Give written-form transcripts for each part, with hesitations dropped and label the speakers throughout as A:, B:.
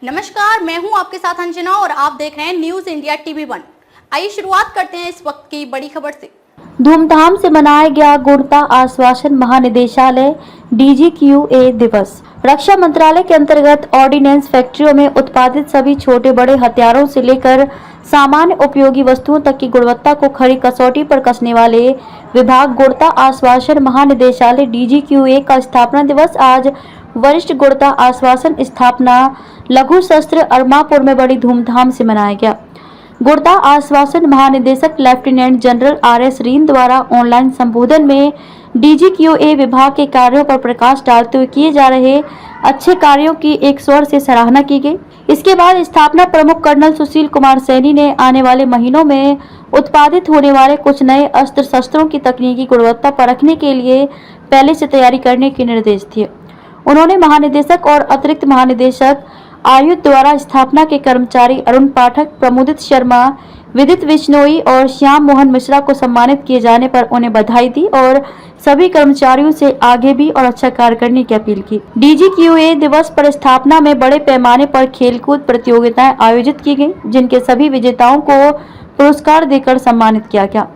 A: नमस्कार, मैं हूं आपके साथ अंजना और आप देख रहे हैं न्यूज इंडिया टीवी 1। आइए शुरुआत करते हैं इस वक्त की बड़ी खबर से।
B: धूमधाम से मनाया गया गुणवत्ता आश्वासन महानिदेशालय DGQA दिवस। रक्षा मंत्रालय के अंतर्गत ऑर्डिनेंस फैक्ट्रियों में उत्पादित सभी छोटे बड़े हथियारों से लेकर सामान्य उपयोगी वस्तुओं तक की गुणवत्ता को खरी कसौटी पर कसने वाले विभाग गुणवत्ता आश्वासन महानिदेशालय DGQA का स्थापना दिवस आज वरिष्ठ गुणवत्ता आश्वासन स्थापना लघु शस्त्र अरमापुर में बड़ी धूमधाम से मनाया गया। गुणवत्ता आश्वासन महानिदेशक लेफ्टिनेंट जनरल RS रीन द्वारा ऑनलाइन संबोधन में DGQA विभाग के कार्यों पर प्रकाश डालते हुए किए जा रहे अच्छे कार्यों की एक स्वर से सराहना की गई। इसके बाद स्थापना प्रमुख कर्नल सुशील कुमार सैनी ने आने वाले महीनों में उत्पादित होने वाले कुछ नए अस्त्र शस्त्रों की तकनीकी गुणवत्ता परखने के लिए पहले से तैयारी करने के निर्देश दिए। उन्होंने महानिदेशक और अतिरिक्त महानिदेशक आयुध द्वारा स्थापना के कर्मचारी अरुण पाठक, प्रमोदित शर्मा, विदित बिश्नोई और श्याम मोहन मिश्रा को सम्मानित किए जाने पर उन्हें बधाई दी और सभी कर्मचारियों से आगे भी और अच्छा कार्य करने की अपील की। DGQA दिवस पर स्थापना में बड़े पैमाने पर खेलकूद प्रतियोगिताएं आयोजित की गई, जिनके सभी विजेताओं को पुरस्कार देकर सम्मानित किया गया।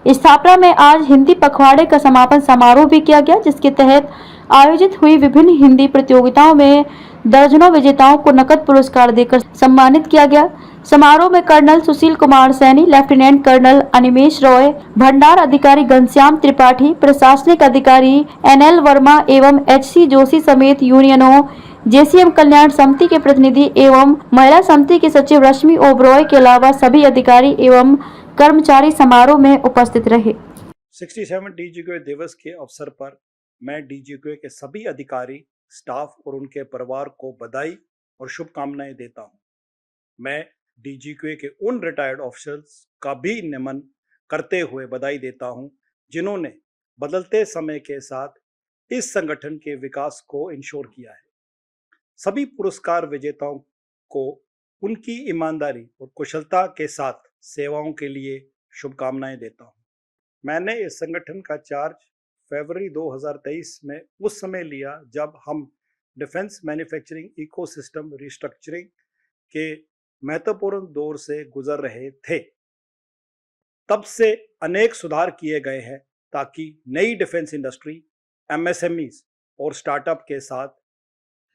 B: स्थापना में आज हिंदी पखवाड़े का समापन समारोह भी किया गया, जिसके तहत आयोजित हुई विभिन्न हिंदी प्रतियोगिताओं में दर्जनों विजेताओं को नकद पुरस्कार देकर सम्मानित किया गया। समारोह में colonel Sushil Kumar Saini, lieutenant colonel Animesh Roy, भंडार अधिकारी घनश्याम त्रिपाठी, प्रशासनिक अधिकारी NL वर्मा एवं HC जोशी समेत यूनियनों, JCM कल्याण समिति के प्रतिनिधि एवं महिला समिति की सचिव रश्मि ओबरॉय के अलावा सभी अधिकारी एवं कर्मचारी समारोह में उपस्थित रहे।
C: 67 DGQA दिवस के अवसर पर मैं DGQA के सभी अधिकारी, स्टाफ और उनके परिवार को बधाई और शुभकामनाएं देता हूं। मैं DGQA के उन रिटायर्ड ऑफिसर्स का भी नमन करते हुए बधाई देता हूं, जिन्होंने बदलते समय के साथ इस संगठन के विकास को इंश्योर किया है। सभी पुरस्कार विजेताओं को उनकी ईमानदारी और कुशलता के साथ सेवाओं के लिए शुभकामनाएं देता हूं। मैंने इस संगठन का चार्ज फरवरी 2023 में उस समय लिया जब हम डिफेंस मैन्युफैक्चरिंग इकोसिस्टम रिस्ट्रक्चरिंग के महत्वपूर्ण दौर से गुजर रहे थे। तब से अनेक सुधार किए गए हैं ताकि नई डिफेंस इंडस्ट्री, MSMEs और स्टार्टअप के साथ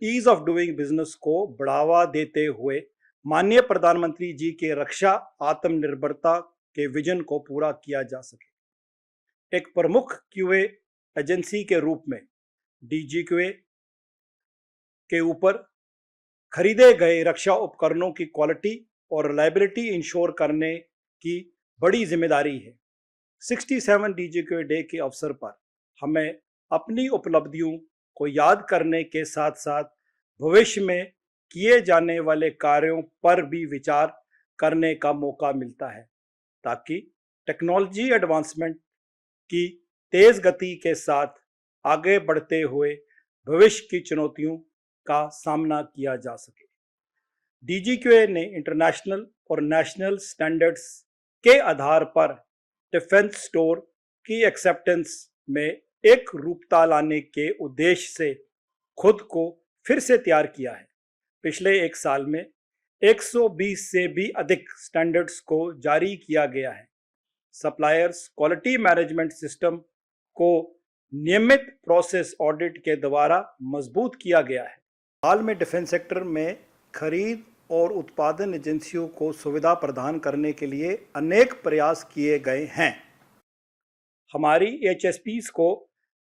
C: ईज ऑफ डूइंग बिजनेस को बढ़ावा देते हुए माननीय प्रधानमंत्री जी के रक्षा आत्मनिर्भरता के विजन को पूरा किया जा सके। एक प्रमुख QA एजेंसी के रूप में DGQA के ऊपर खरीदे गए रक्षा उपकरणों की क्वालिटी और रिलायबिलिटी इंश्योर करने की बड़ी जिम्मेदारी है। 67 DGQA डे के अवसर पर हमें अपनी उपलब्धियों को याद करने के साथ साथ भविष्य में किए जाने वाले कार्यों पर भी विचार करने का मौका मिलता है, ताकि टेक्नोलॉजी एडवांसमेंट की तेज गति के साथ आगे बढ़ते हुए भविष्य की चुनौतियों का सामना किया जा सके। DGQA ने इंटरनेशनल और नेशनल स्टैंडर्ड्स के आधार पर डिफेंस स्टोर की एक्सेप्टेंस में एक रूपता लाने के उद्देश्य से खुद को फिर से तैयार किया है। पिछले एक साल में 120 से भी अधिक स्टैंडर्ड्स को जारी किया गया है। सप्लायर्स क्वालिटी मैनेजमेंट सिस्टम को नियमित प्रोसेस ऑडिट के द्वारा मजबूत किया गया है। हाल में डिफेंस सेक्टर में खरीद और उत्पादन एजेंसियों को सुविधा प्रदान करने के लिए अनेक प्रयास किए गए हैं। हमारी HSPs को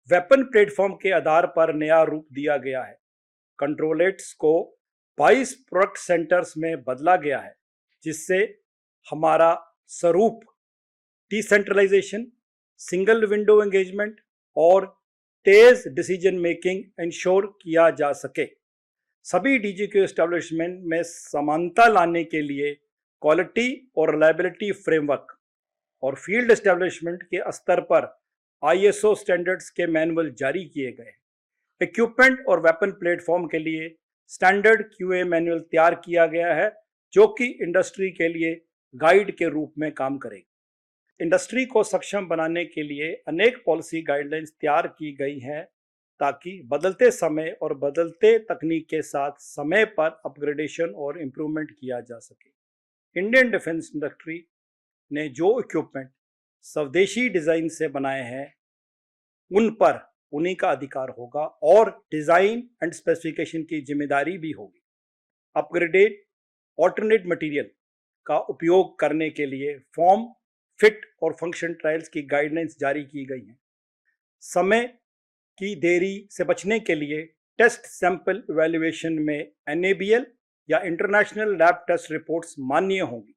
C: वेपन प्लेटफॉर्म के आधार पर नया रूप दिया गया है। कंट्रोलेट्स को 22 प्रोडक्ट सेंटर्स में बदला गया है, जिससे हमारा स्वरूप डिसेंट्रलाइजेशन, सिंगल विंडो एंगेजमेंट और तेज डिसीजन मेकिंग इंश्योर किया जा सके। सभी DGQA एस्टेब्लिशमेंट में समानता लाने के लिए क्वालिटी और रिलायबिलिटी फ्रेमवर्क और फील्ड एस्टेब्लिशमेंट के स्तर पर ISO स्टैंडर्ड्स के मैनुअल जारी किए गए। इक्विपमेंट और वेपन प्लेटफॉर्म के लिए स्टैंडर्ड QA मैनुअल तैयार किया गया है, जो कि इंडस्ट्री के लिए गाइड के रूप में काम करेगा। इंडस्ट्री को सक्षम बनाने के लिए अनेक पॉलिसी गाइडलाइंस तैयार की गई हैं, ताकि बदलते समय और बदलते तकनीक के साथ समय पर अपग्रेडेशन और इम्प्रूवमेंट किया जा सके। इंडियन डिफेंस इंडस्ट्री ने जो इक्विपमेंट स्वदेशी डिज़ाइन से बनाए हैं उन पर उन्हीं का अधिकार होगा और डिज़ाइन एंड स्पेसिफिकेशन की जिम्मेदारी भी होगी। अपग्रेडेड ऑल्टरनेट मटेरियल का उपयोग करने के लिए फॉर्म, फिट और फंक्शन ट्रायल्स की गाइडलाइंस जारी की गई हैं। समय की देरी से बचने के लिए टेस्ट सैंपल इवैल्यूएशन में NABL या इंटरनेशनल लैब टेस्ट रिपोर्ट्स मान्य होंगी।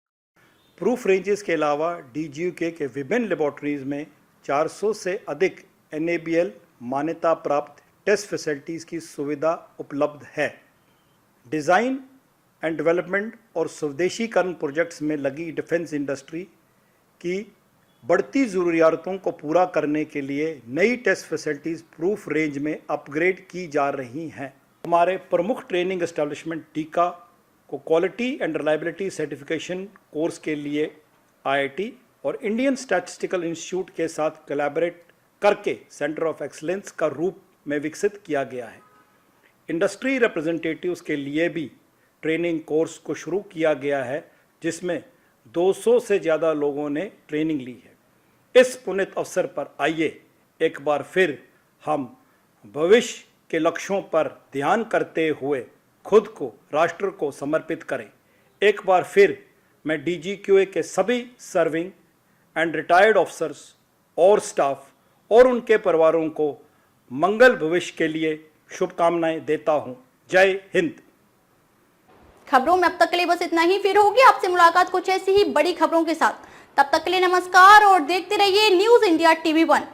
C: प्रूफ रेंजेस के अलावा DGUK के विभिन्न लेबोरेटरीज में 400 से अधिक NABL मान्यता प्राप्त टेस्ट फैसिलिटीज़ की सुविधा उपलब्ध है। डिज़ाइन एंड डेवलपमेंट और स्वदेशीकरण प्रोजेक्ट्स में लगी डिफेंस इंडस्ट्री की बढ़ती ज़रूरियातों को पूरा करने के लिए नई टेस्ट फैसिलिटीज़ प्रूफ रेंज में अपग्रेड की जा रही हैं। हमारे प्रमुख ट्रेनिंग एस्टेब्लिशमेंट टीका को quality and reliability certification course के लिए IIT और इंडियन स्टैटिस्टिकल इंस्टीट्यूट के साथ कोलैबोरेट करके सेंटर ऑफ एक्सीलेंस का रूप में विकसित किया गया है। इंडस्ट्री रिप्रेजेंटेटिव्स के लिए भी ट्रेनिंग कोर्स को शुरू किया गया है, जिसमें 200 से ज़्यादा लोगों ने ट्रेनिंग ली है। इस पुनीत अवसर पर आइए एक बार फिर हम भविष्य के लक्ष्यों पर ध्यान करते हुए खुद को राष्ट्र को समर्पित करें। एक बार फिर मैं DGQA के सभी सर्विंग एंड रिटायर्ड ऑफिसर्स और स्टाफ और उनके परिवारों को मंगल भविष्य के लिए शुभकामनाएं देता हूं। जय हिंद।
A: खबरों में अब तक के लिए बस इतना ही। फिर होगी आपसे मुलाकात कुछ ऐसी ही बड़ी खबरों के साथ। तब तक के लिए नमस्कार और देखते रहिए न्यूज़ इंडिया TV 1।